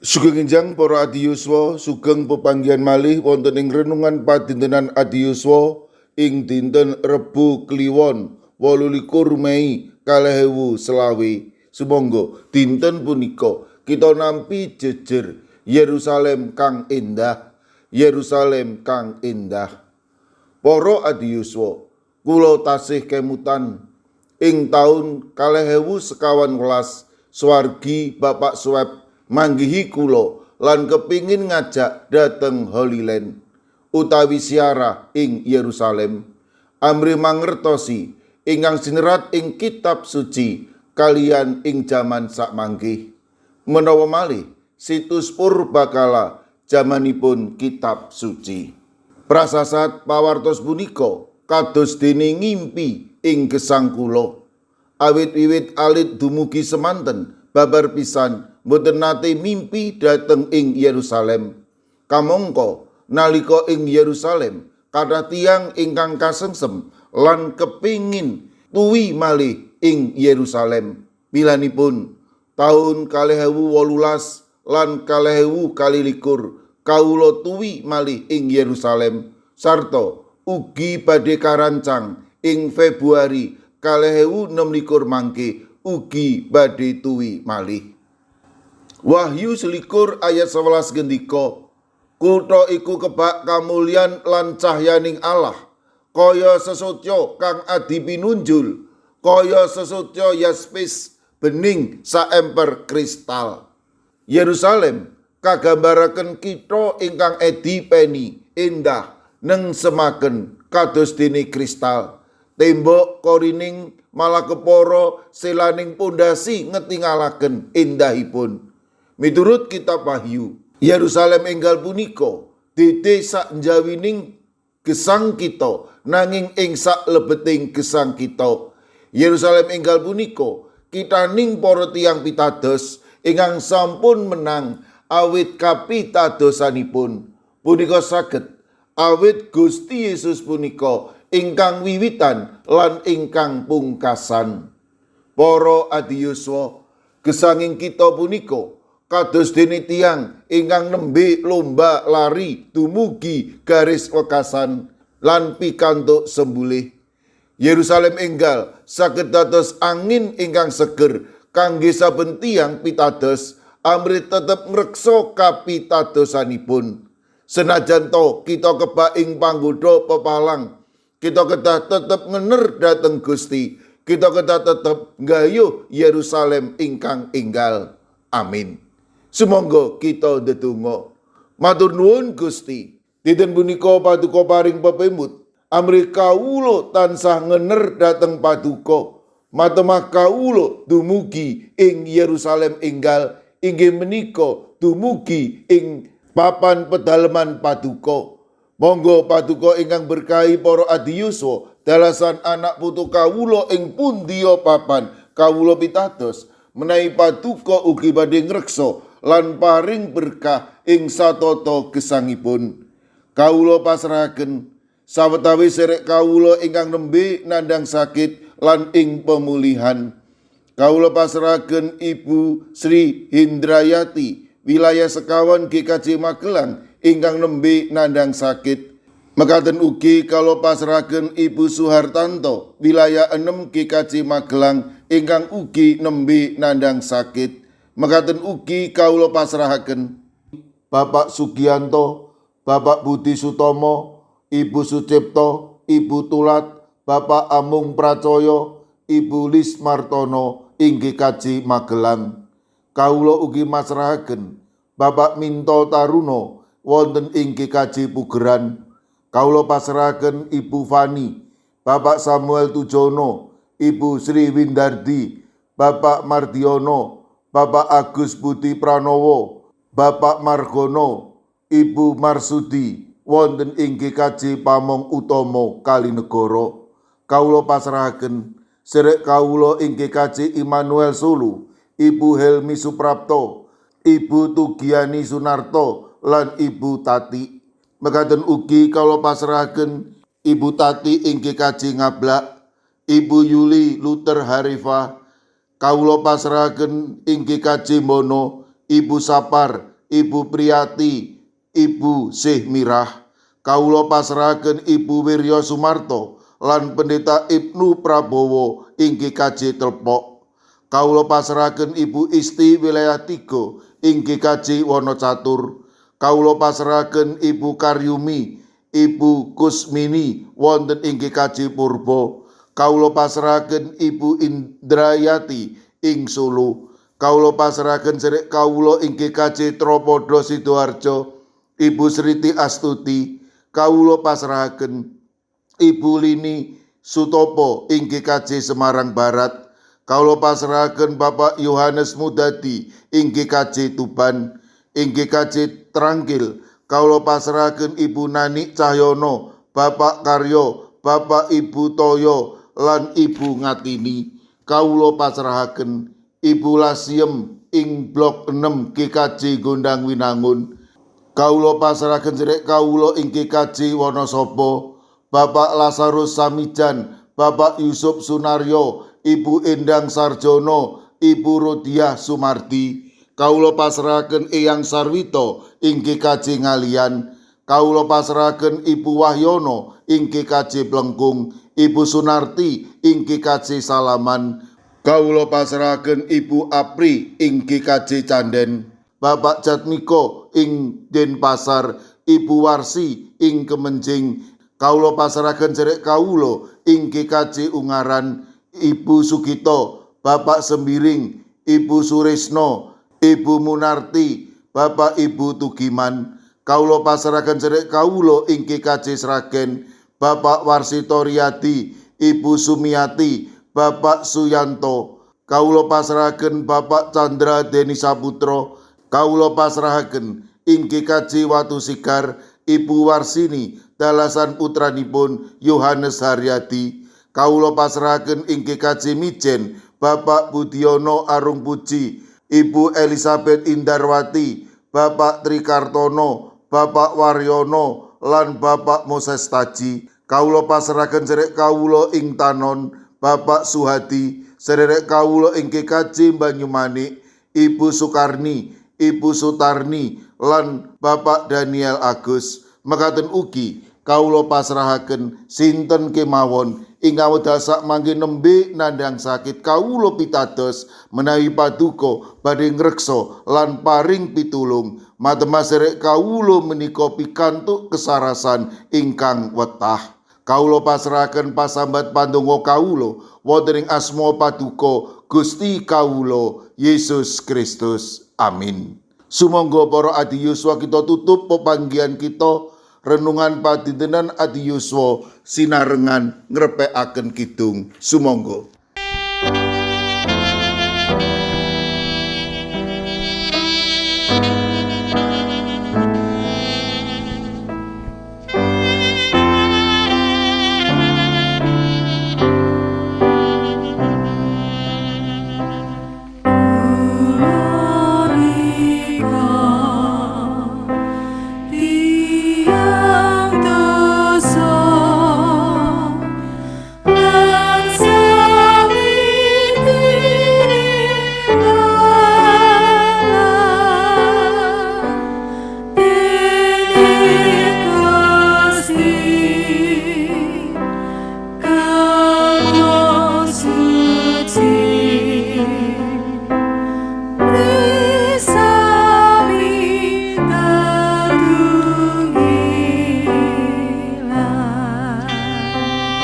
Sugeng enjang para adiyuswa, sugeng pepanggihan malih wonten ing renungan padintenan adiyuswa ing dinten Rebo Kliwon 28 Mei 2025. Sumangga dinten punika kita nampi jejer Yerusalem kang endah, Yerusalem kang endah. Para adiyuswa, kula tasih kemutan ing taun 2011 swargi Bapak Swep manggihi kula lan kepingin ngajak dhateng Holy Land utawi siarah ing Yerusalem. Amri mangertosi ingkang sinerat ing kitab suci kalian ing jaman sakmangke. Menawa malih situs purbakala jamanipun kitab suci. Prasasat pawartos punika kados dene ngimpi ing gesang kula. Awit wiwit alit dumugi semanten babar pisan mboten nate mimpi dhateng ing Yerusalem. Kamangka nalika ing Yerusalem kathah tiyang ingkang kasengsem lan kepingin tuwi malih ing Yerusalem. Milanipun taun 2018 lan 2021 kawula tuwi malih ing Yerusalem sarta ugi badhe karancang ing Februari 2026 mangke ugi badhe tuwi malih. Wahyu 21 ayat 11 gendika, kutha iku kebak kamulyan lan cahyaning Allah, kaya sesotya kang adi pinunjul, kaya sesotya yaspis bening saemper kristal. Yerusalem kagambaraken kitha ingkang edi peni endah nengsemaken kados dene kristal. Tembok korining malakepara selaning pondasi ngetingalaken endahipun. Miturut kitab Wahyu, Yerusalem enggal punika dede sak njawining gesang kita nanging ing sak lebeting gesang kita. Yerusalem enggal punika kitaning para tiyang pitados ingkang sampun menang awit kapitadosanipun. Punika saged awit Gusti Yesus punika ingkang wiwitan lan ingkang pungkasan. Para adiyuswa, gesanging kita punika kados dene tiyang ingkang nembe lomba lari dumugi garis wekasan lan pikantuk sembulih. Yerusalem enggal saged dados angin ingkang seger kangge saben tiyang pitados amri tetep ngreksa kapitadosanipun. Senajan to kita kebak ing panggoda pepalang, kita kedah tetep ngener dhateng Gusti, kita kedah tetep nggayuh Yerusalem ingkang enggal. Amin. Sumangga kita ndedonga. Matur nuwun Gusti, dinten punika paduka paring pepemut, amri kawula tansah ngener dhateng paduka. Matemah kawula dumugi ing Yerusalem enggal, inggih menika dumugi ing papan pedalaman paduka. Monggo paduka ingkang berkahi para adiyuswa dalasan anak putu kawula ing pundiya papan kawula pitados menawi paduka ugi badhe ngreksa lan paring berkah ing satata gesangipun. Kawula pasrahaken sawetawis serek kawula ingkang nembe nandhang sakit lan ing pemulihan. Kawula pasrahaken Ibu Sri Hindrayati wilayah sekawan GKJ Magelang ingkang nembe nandhang sakit. Mekaten ugi kawula pasrahaken Ibu Suhartanto wilayah 6 GKJ Magelang ingkang ugi nembe nandhang sakit. Mekaten ugi kawula pasrahaken Bapak Sugianto, Bapak Budi Sutomo, Ibu Sucipto, Ibu Tulat, Bapak Amung Pracoyo, Ibu Lis Martono ing GKJ Magelang. Kawula ugi masrahaken Bapak Minto Taruno wonten ing GKJ Pugeran. Kawula pasrahaken Ibu Fani, Bapak Samuel Tujono, Ibu Sri Windardi, Bapak Mardiono, Bapak Agus Budi Pranowo, Bapak Margono, Ibu Marsudi wonten ing GKJ Pamong Utomo Kalinegoro. Kawula pasrahaken sedherek kawula ing GKJ Immanuel Sulu, Ibu Helmi Suprapto, Ibu Tugiani Sunarto lan Ibu Tati. Mekaten ugi kawula pasrahaken Ibu Tati ing GKJ Ngablak, Ibu Yuli Luther Harifah. Kawula pasrahaken ing GKJ Mono Ibu Sapar Ibu Priyati, Ibu Sih Mirah. Kawula pasrahaken Ibu Wirya Sumarto lan Pendeta Ibnu Prabowo ing GKJ Telpok. Kawula pasrahaken Ibu Isti Wilayah 3 ing GKJ Wonocatur. Kawula pasrahaken Ibu Karyumi, Ibu Kusmini wonten ing GKJ Purbo. Kawula pasrahaken Ibu Indrayati ing Solo. Kawula pasrahaken sedherek kawula ing GKJ Tropodo Sidoarjo, Ibu Sriti Astuti. Kawula pasrahaken Ibu Lini Sutopo ing GKJ Semarang Barat. Kawula pasrahaken Bapak Yohanes Mudadi ing GKJ Tuban. Ing GKJ Trangkil kawula pasrahaken Ibu Nani Cahyono, Bapak Karyo, Bapak Ibu Toyo lan Ibu Ngatini. Kawula pasrahaken Ibu Lasiem ing Blok 6 GKJ Gondang Winangun. Kawula pasrahaken sedherek kawula ing GKJ Wonosobo, Bapak Lazarus Samijan, Bapak Yusuf Sunaryo, Ibu Endang Sarjono, Ibu Rodiah Sumardi. Kawula pasrahaken Eyang Sarwito ing GKJ Ngalian. Kawula pasrahaken Ibu Wahyono ing GKJ Plengkung, Ibu Sunarti ing GKJ Salaman. Kawula pasrahaken Ibu Apri ing GKJ Canden, Bapak Jatmiko ing Denpasar, Ibu Warsi ing Kemenjing. Kawula pasrahaken sedherek kawula ing GKJ Ungaran, Ibu Sugito, Bapak Sembiring, Ibu Suresno, Ibu Munarti, Bapak Ibu Tugiman. Kawula pasrahaken sedherek kawula ing GKJ Sragen, Bapak Warsito Riyadi, Ibu Sumiati, Bapak Suyanto. Kawula pasrahaken Bapak Chandra Deni Saputro. Kawula pasrahaken ing GKJ Watu Sigar, Ibu Warsini dalasan putranipun Yohanes Haryadi. Kawula pasrahaken ing GKJ Mijen, Bapak Budiono Arung Puji, Ibu Elizabeth Indarwati, Bapak Trikartono, Bapak Waryono lan Bapak Moses Taji. Kawula pasrahaken sedherek kawula ing Tanon, Bapak Suhadi, sedherek kawula ing GKJ Banyumanik, Ibu Sukarni, Ibu Sutarni lan Bapak Daniel Agus. Mekaten ugi kawula pasrahaken sinten kemawon ingkang wedal sak mangke nembe nandhang sakit, kawula pitados menawi paduka badhe ngreksa lan paring pitulung. Matemas sedherek kawula menika pikantuk kesarasan ingkang wetah. Kawula pasrahaken pasambat pandonga kawula wonten ing asma paduka Gusti kawula Yesus Kristus. Amin. Sumangga para adiyuswa kita tutup pepanggihan kita renungan padintenan adiyuswa sinarengan ngrepekaken kidung. Sumangga.